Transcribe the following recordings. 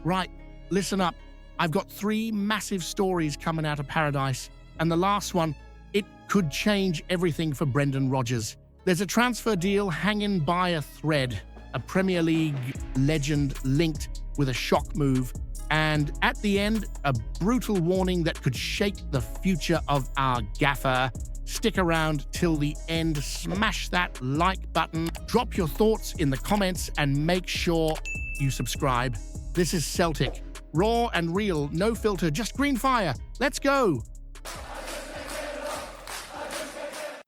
Right, listen up. I've got 3 massive stories coming out of Paradise, and the last one, it could change everything for Brendan Rodgers. There's a transfer deal hanging by a thread, a Premier League legend linked with a shock move, and at the end, a brutal warning that could shake the future of our gaffer. Stick around till the end, smash that like button, drop your thoughts in the comments, and make sure you subscribe. This is Celtic. Raw and real, no filter, just green fire. Let's go!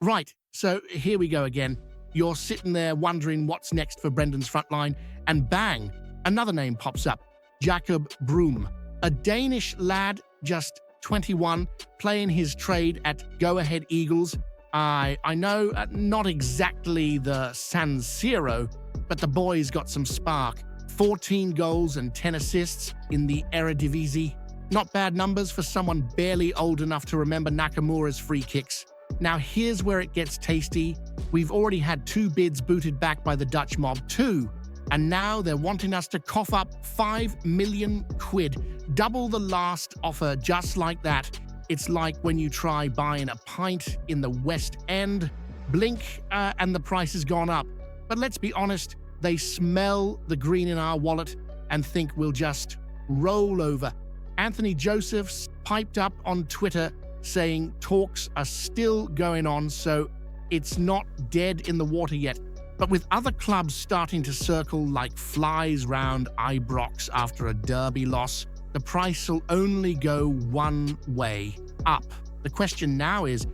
Right, so here we go again. You're sitting there wondering what's next for Brendan's front line, and bang, another name pops up. Jacob Broom, a Danish lad, just 21, playing his trade at Go Ahead Eagles. I know, not exactly the San Siro, but the boy's got some spark. 14 goals and 10 assists in the Eredivisie. Not bad numbers for someone barely old enough to remember Nakamura's free kicks. Now here's where it gets tasty. We've already had 2 bids booted back by the Dutch mob, 2. And now they're wanting us to cough up 5 million quid. Double the last offer just like that. It's like when you try buying a pint in the West End. Blink and the price has gone up. But let's be honest, they smell the green in our wallet and think we'll just roll over. Anthony Josephs piped up on Twitter saying talks are still going on, so it's not dead in the water yet. But with other clubs starting to circle like flies round Ibrox after a derby loss, the price will only go one way, up. The question now is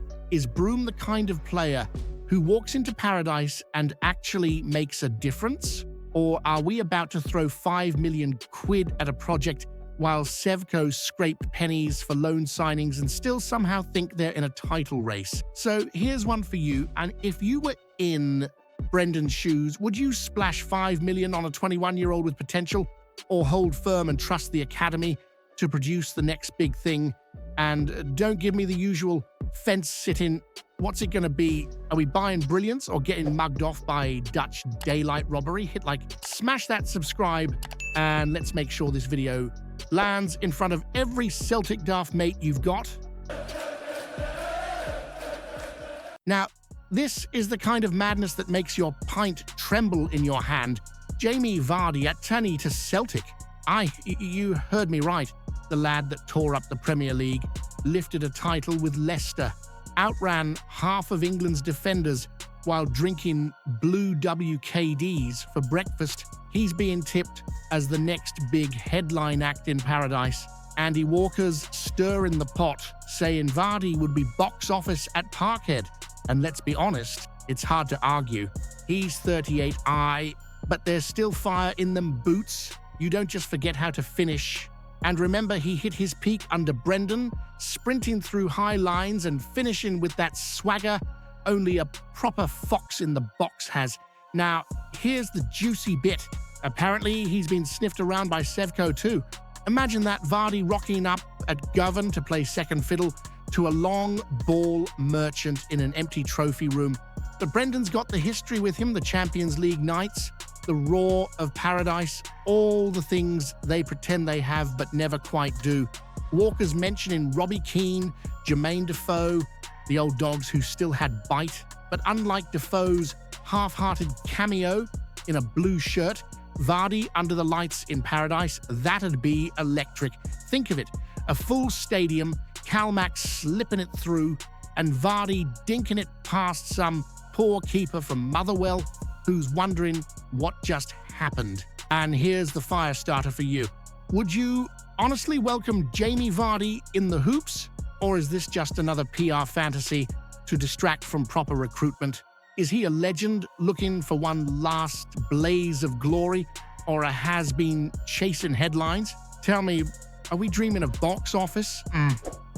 Broom the kind of player who walks into Paradise and actually makes a difference? Or are we about to throw 5 million quid at a project while Sevco scrape pennies for loan signings and still somehow think they're in a title race? So here's one for you, and if you were in Brendan's shoes, would you splash 5 million on a 21-year-old with potential, or hold firm and trust the academy to produce the next big thing? And don't give me the usual fence-sittin. What's it gonna be? Are we buying brilliance or getting mugged off by Dutch daylight robbery? Hit like, smash that subscribe, and let's make sure this video lands in front of every Celtic daft mate you've got. Now, this is the kind of madness that makes your pint tremble in your hand. Jamie Vardy at Tunny to Celtic. You heard me right. The lad that tore up the Premier League, lifted a title with Leicester, outran half of England's defenders while drinking blue WKDs for breakfast. He's being tipped as the next big headline act in Paradise. Andy Walker's stir in the pot, saying Vardy would be box office at Parkhead. And let's be honest, it's hard to argue. He's 38, but there's still fire in them boots. You don't just forget how to finish. And remember, he hit his peak under Brendan, sprinting through high lines and finishing with that swagger only a proper fox in the box has. Now, here's the juicy bit. Apparently, he's been sniffed around by Sevco too. Imagine that, Vardy rocking up at Govan to play second fiddle to a long ball merchant in an empty trophy room. But Brendan's got the history with him, the Champions League nights, the roar of Paradise, all the things they pretend they have but never quite do. Walker's mentioning Robbie Keane, Jermaine Defoe, the old dogs who still had bite. But unlike Defoe's half-hearted cameo in a blue shirt, Vardy under the lights in Paradise, that'd be electric. Think of it, a full stadium, Calmac slipping it through, and Vardy dinking it past some poor keeper from Motherwell who's wondering what just happened. And here's the fire starter for you. Would you honestly welcome Jamie Vardy in the hoops? Or is this just another PR fantasy to distract from proper recruitment? Is he a legend looking for one last blaze of glory, or a has-been chasing headlines? Tell me, are we dreaming of box office?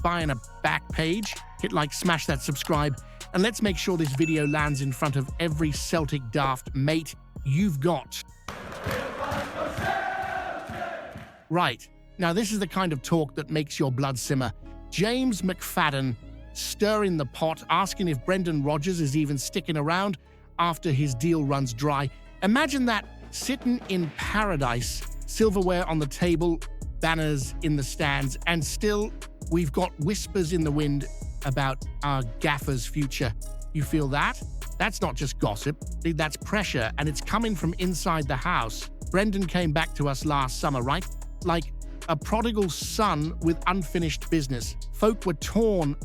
Buying a back page? Hit like, smash that subscribe, and let's make sure this video lands in front of every Celtic daft mate you've got. Right, now this is the kind of talk that makes your blood simmer. James McFadden stirring the pot, asking if Brendan Rodgers is even sticking around after his deal runs dry. Imagine that, sitting in Paradise silverware on the table, banners in the stands, and still we've got whispers in the wind about our gaffer's future. You feel that? That's not just gossip, that's pressure, and it's coming from inside the house. Brendan came back to us last summer, right? Like a prodigal son with unfinished business. Folk were torn,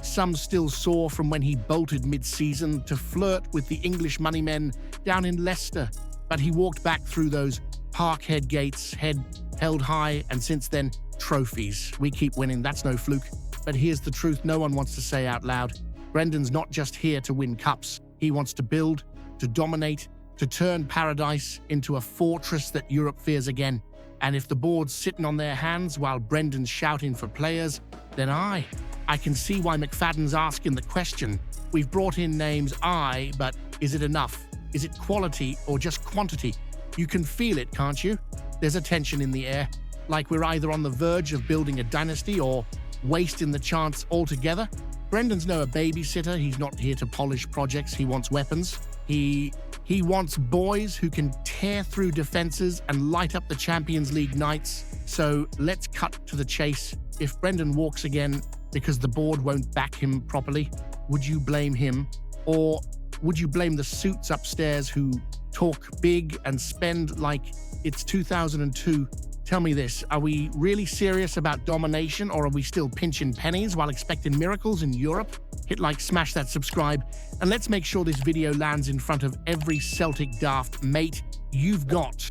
some still sore from when he bolted mid-season to flirt with the English moneymen down in Leicester. But he walked back through those Parkhead gates, head held high, and since then, trophies. We keep winning, that's no fluke. But here's the truth no one wants to say out loud. Brendan's not just here to win cups. He wants to build, to dominate, to turn paradise into a fortress that Europe fears again. And if the board's sitting on their hands while Brendan's shouting for players, then I can see why McFadden's asking the question. We've brought in names, but is it enough? Is it quality or just quantity? You can feel it, can't you? There's a tension in the air, like we're either on the verge of building a dynasty or wasting the chance altogether. Brendan's no a babysitter. He's not here to polish projects. He wants weapons. He wants boys who can tear through defenses and light up the Champions League nights. So let's cut to the chase. If Brendan walks again because the board won't back him properly, would you blame him? Or would you blame the suits upstairs who talk big and spend like it's 2002? Tell me this, are we really serious about domination, or are we still pinching pennies while expecting miracles in Europe? Hit like, smash that subscribe, and let's make sure this video lands in front of every Celtic daft mate you've got.